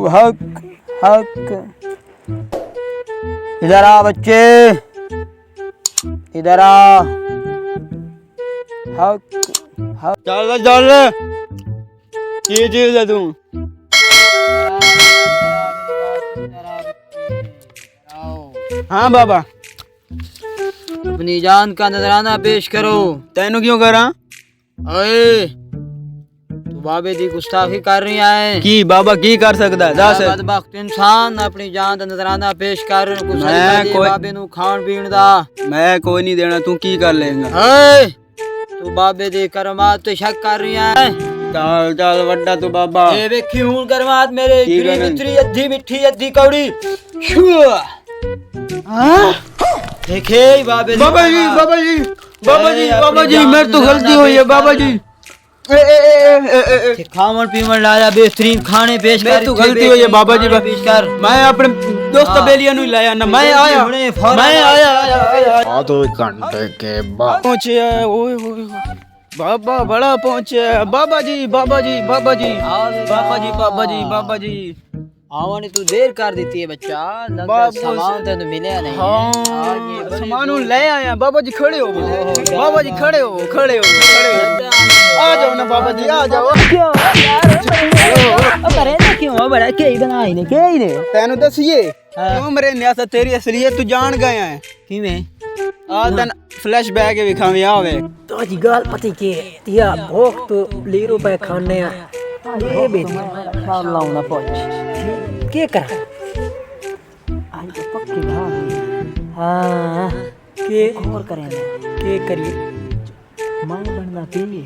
हक हक। इधर आ बच्चे, इधर आ। हक हक। चल चल, ये चीज है तू। हाँ बाबा, अपनी जान का नजराना पेश करो। तेनू क्यों करा? ओए, तू बाबे दी गुस्ताखी कर रही है। की बाबा की कर सकदा? दस। बदबख्त इंसान अपनी जान का नजराना पेश कर। मैं कोई बाबे नू खान पीण दा। मैं कोई नहीं देना, तू की कर लेगा? ओए, तू बाबे दी करमात ते शक कर रही है। चल चल वड्डा तू बाबा। ए वेखी हूं करमात मेरे, की गिरी करन? मित्री अद्धी मिठी अद्धी कौड़ी। देखे बाबे दी बाबा जी करमात। बाबा जी बाबा जी ए, बाबा अपनी जी, जान मेरे तो का गलती नजराना हुई है पेश बाबा कर। जी। ए, खावन पीवन लाया, बेहतरीन खाने पेश कर। मेरे तो गलती हुई है बाबा जी। खाने पेश कर। मैं अपने दोस्त हाँ। बेलिया नु लाया ना, मैं जल्दी आया, हुणे फौरन मैं आ। आया। आधे घंटे के बाद पहुंचे, ओए ओए बाबा बड़ा पहुंचे। बाबा जी बाबा जी बाबा जी बाबा जी बाबा जी बाबा जी। आवन तू देर कर देती है बच्चा, लगता बाबू सामान तेन मिले नहीं। हाँ सामान ले आया। बाबा जी खड़े हो, बाबा जी खड़े हो, खड़े हो, खड़े हो। आ जाओ ना बाबा जी, आ जाओ। क्यों बड़ा के बनाई ने के ने तेनू दसिए क्यों मेरे न्यासा तेरी असलियत तू जान गया है। किवें आ तन फ्लैश बैग विखावे आवे। तो जी गाल पति के तिया भोग तो लीरो पे खाने आ ये बेटी इंशाअल्लाह ना पहुंच के करा आज तो पक्की भाग हाँ के और करेंगे के करिए मैं बनना चाहिए।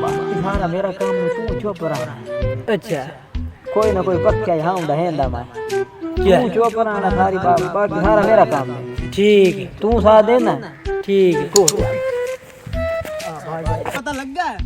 बाकी सारा मेरा काम में तू चुप रहा। अच्छा कोई ना कोई पक्का यहाँ दहेंदा मैं। तू चुप रहना, सारी बात बाकी सारा मेरा काम है। ठीक है तू साथ देना। ठीक है को पता लग गया है?